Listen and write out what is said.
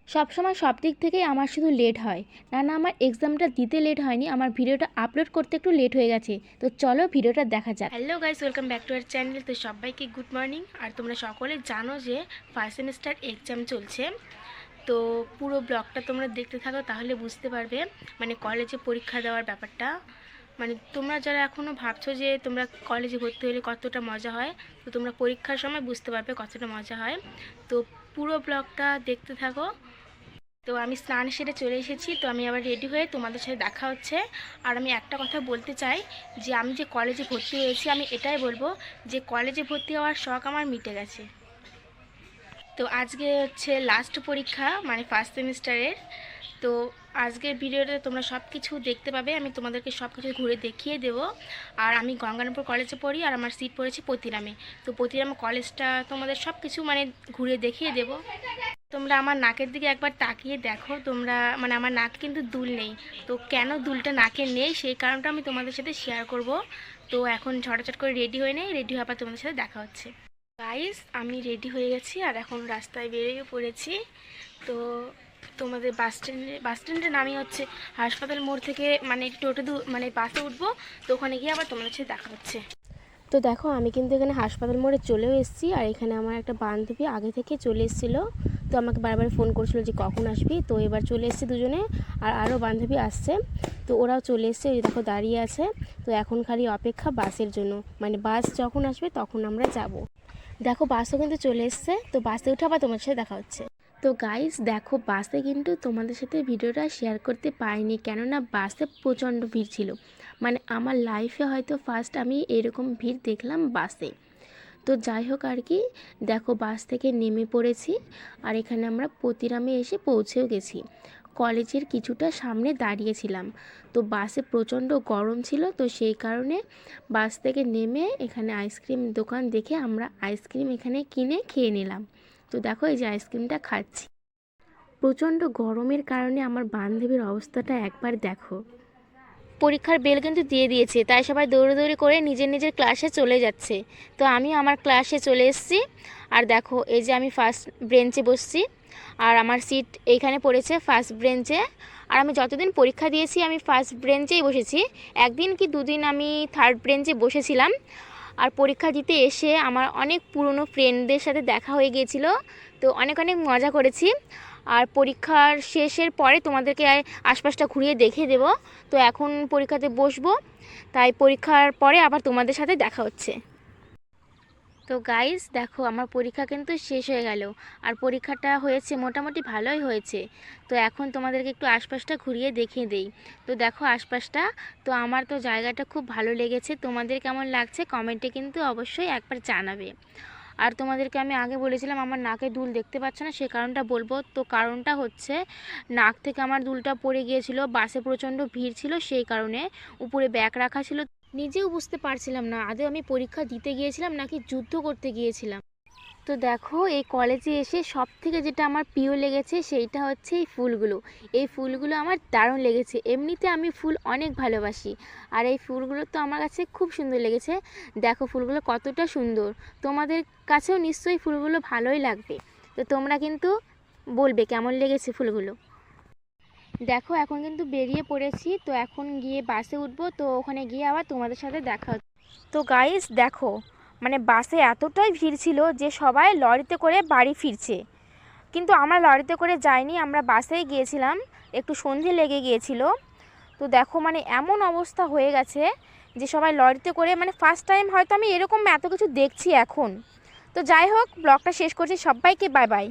সবসময় সব দিক থেকেই আমার শুধু লেট হয়। না আমার এক্সামটা দিতে লেট হয়নি, আমার ভিডিওটা আপলোড করতে একটু লেট হয়ে গেছে। তো চলো ভিডিওটা দেখা যাক। Hello guys, welcome back to our channel. তো সবাইকে গুড মর্নিং। আর তোমরা সকলে জানো যে ফার্স্ট সেমিস্টার এক্সাম চলছে। তো পুরো ব্লগটা তোমরা দেখতে থাকো, তাহলে বুঝতে পারবে মানে কলেজে পরীক্ষা দেওয়ার ব্যাপারটা। মানে তোমরা যারা এখনও ভাবছো যে তোমরা কলেজে ভর্তি হলে কতটা মজা হয়, তো তোমরা পরীক্ষার সময় বুঝতে পারবে কতটা মজা হয়। তো পুরো ব্লগটা দেখতে থাকো। তো আমি স্নান সেরে চলে এসেছি, তো আমি আবার রেডি হয়ে তোমাদের সাথে দেখা হচ্ছে। আর আমি একটা কথা বলতে চাই যে আমি যে কলেজে ভর্তি হয়েছি, আমি এটাই বলবো যে কলেজে ভর্তি হওয়ার শখ আমার মিটে গেছে। তো আজকে হচ্ছে লাস্ট পরীক্ষা, মানে ফার্স্ট সেমিস্টারের। তো আজকের ভিডিওতে তোমরা সব কিছু দেখতে পাবে, আমি তোমাদেরকে সব কিছু ঘুরে দেখিয়ে দেবো। আর আমি গঙ্গারামপুর কলেজে পড়ি, আর আমার সিট পড়েছে পতিরামে। তো পতিরাম কলেজটা তোমাদের সব কিছু মানে ঘুরে দেখিয়ে দেবো। তোমরা আমার নাকের দিকে একবার তাকিয়ে দেখো, তোমরা মানে আমার নাকে কিন্তু দুল নেই। তো কেন দুলটা নাকে নেই সেই কারণটা আমি তোমাদের সাথে শেয়ার করব। তো এখন ঝটাঝট করে রেডি হয়ে নেই, রেডি হওয়ার পর তোমাদের সাথে দেখা হচ্ছে। গাইস, আমি রেডি হয়ে গেছি আর এখন রাস্তায় বেরিয়ে পড়েছি। তো তোমাদের বাস স্ট্যান্ডে নামিয়ে হচ্ছে হাসপাতাল মোড় থেকে মানে টোটো মানে বাসে উঠবো। তো ওখানে গিয়ে আবার তোমাদের সাথে দেখা হচ্ছে। তো দেখো আমি কিন্তু এখানে হাসপাতাল মোড়ে চলেও এসেছি, আর এখানে আমার একটা বান্ধবী আগে থেকে চলে এসেছিলো। তো আমাকে বারবার ফোন করছিল যে কখন আসবি। তো এবার চলে এসেছি দুজনে, আর আরও বান্ধবী আসছে। তো ওরাও চলে এসছে, ওই দেখো দাঁড়িয়ে আছে। তো এখন খালি অপেক্ষা বাসের জন্য, মানে বাস যখন আসবে তখন আমরা যাব। দেখো বাসও কিন্তু চলে এসছে, তো বাসে উঠে আবার তোমার সাথে দেখা হচ্ছে। তো গাইস দেখো বাসে কিন্তু তোমাদের সাথে ভিডিওটা শেয়ার করতে পারিনি, কেননা বাসে প্রচণ্ড ভিড় ছিল। মানে আমার লাইফে হয়তো ফার্স্ট আমি এরকম ভিড় দেখলাম বাসে। তো যাই হোক আর কি, দেখো বাস থেকে নেমে পড়েছি, আর এখানে আমরা পতিরামে এসে পৌঁছেও গেছি। কলেজের কিছুটা সামনে দাঁড়িয়েছিলাম। তো বাসে প্রচণ্ড গরম ছিল, তো সেই কারণে বাস থেকে নেমে এখানে আইসক্রিম দোকান দেখে আমরা আইসক্রিম এখানে কিনে খেয়ে নিলাম। তো দেখো এই যে আইসক্রিমটা খাচ্ছি। প্রচণ্ড গরমের কারণে আমার বান্ধবীর অবস্থাটা একবার দেখো। পরীক্ষার বেল কিন্তু দিয়ে দিয়েছে, তাই সবাই দৌড়াদৌড়ি করে নিজের নিজের ক্লাসে চলে যাচ্ছে। তো আমি আমার ক্লাসে চলে এসেছি। আর দেখো এই যে আমি ফার্স্ট বেঞ্চে বসছি, আর আমার সিট এইখানে পড়েছে ফার্স্ট বেঞ্চে। আর আমি যতদিন পরীক্ষা দিয়েছি আমি ফার্স্ট বেঞ্চেই বসেছি। একদিন কি দুদিন আমি থার্ড বেঞ্চে বসেছিলাম। আর পরীক্ষা দিতে এসে আমার অনেক পুরনো ফ্রেন্ডদের সাথে দেখা হয়ে গিয়েছিল। তো অনেক অনেক মজা করেছি। আর পরীক্ষার শেষের পরে তোমাদেরকে আশপাশটা ঘুরিয়ে দেখিয়ে দেব। তো এখন পরীক্ষাতে বসবো, তাই পরীক্ষার পরে আবার তোমাদের সাথে দেখা হচ্ছে। তো গাইস দেখো আমার পরীক্ষা কিন্তু শেষ হয়ে গেল, আর পরীক্ষাটা হয়েছে মোটামুটি ভালোই হয়েছে। তো এখন তোমাদেরকে একটু আশপাশটা ঘুরিয়ে দেখিয়ে দেই। তো দেখো আশপাশটা, তো আমার তো জায়গাটা খুব ভালো লেগেছে। তোমাদের কেমন লাগছে কমেন্টে কিন্তু অবশ্যই একবার জানাবে। আর তোমাদেরকে আমি আগে বলেছিলাম আমার নাকে দুল দেখতে পাচ্ছ না, সে কারণটা বলবো। তো কারণটা হচ্ছে নাক থেকে আমার দুলটা পড়ে গিয়েছিল, বাসে প্রচণ্ড ভিড় ছিল সেই কারণে। উপরে ব্যাগ রাখা ছিল, নিজেও বুঝতে পারছিলাম না আদৌ আমি পরীক্ষা দিতে গিয়েছিলাম নাকি যুদ্ধ করতে গিয়েছিলাম। তো দেখো এই কলেজে এসে সব থেকে যেটা আমার প্রিয় লেগেছে সেইটা হচ্ছে এই ফুলগুলো। এই ফুলগুলো আমার দারুণ লেগেছে। এমনিতে আমি ফুল অনেক ভালোবাসি, আর এই ফুলগুলো তো আমার কাছে খুব সুন্দর লেগেছে। দেখো ফুলগুলো কতটা সুন্দর, তোমাদের কাছেও নিশ্চয়ই ফুলগুলো ভালোই লাগবে। তো তোমরা কিন্তু বলবে কেমন লেগেছে ফুলগুলো। দেখো এখন কিন্তু বেরিয়ে পড়েছি, তো এখন গিয়ে বাসে উঠবো। তো ওখানে গিয়ে আবার তোমাদের সাথে দেখা হচ্ছে। তো গাইস দেখো মানে বাসে এতটাই ভিড় ছিল যে সবাই লরিতে করে বাড়ি ফিরছে, কিন্তু আমরা লরিতে করে যাইনি, আমরা বাসেই গিয়েছিলাম। একটু সন্ধে লেগে গিয়েছিল। তো দেখো মানে এমন অবস্থা হয়ে গেছে যে সবাই লরিতে করে, মানে ফার্স্ট টাইম হয়তো আমি এরকম এত কিছু দেখছি এখন। তো যাই হোক ব্লগটা শেষ করছি, সবাইকে বাই বাই।